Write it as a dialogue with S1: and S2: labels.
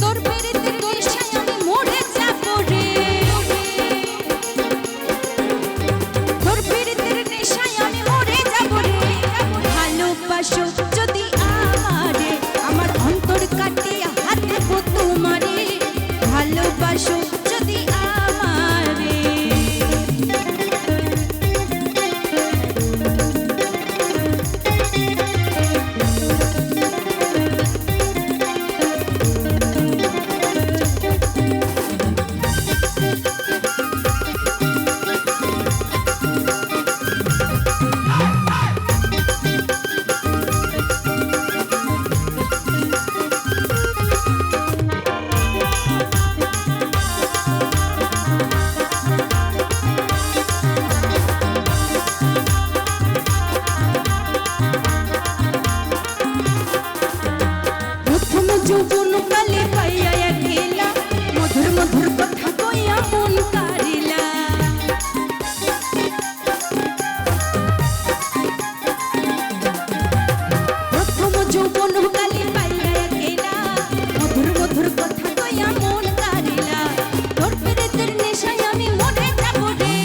S1: তোর পেরেতে নেশায় আমি মরে যাব রে, তোর পেরেতে নেশায় আমি মরে যাব রে। ভালোবাসো যদি আমারে, আমার অন্তর কাটিয়ে হাত দেব তোমারে। ভালোবাসো যদি আমারে। যৌবন কালে পাইয়া একলা, মধুর মধুর কথা কইয়া মন কারিলা। প্রথম যৌবন কালে পাইয়া একলা, মধুর মধুর কথা কইয়া মন কারিলা। তোর পেরেতের নেশায় আমি মরে যাব রে,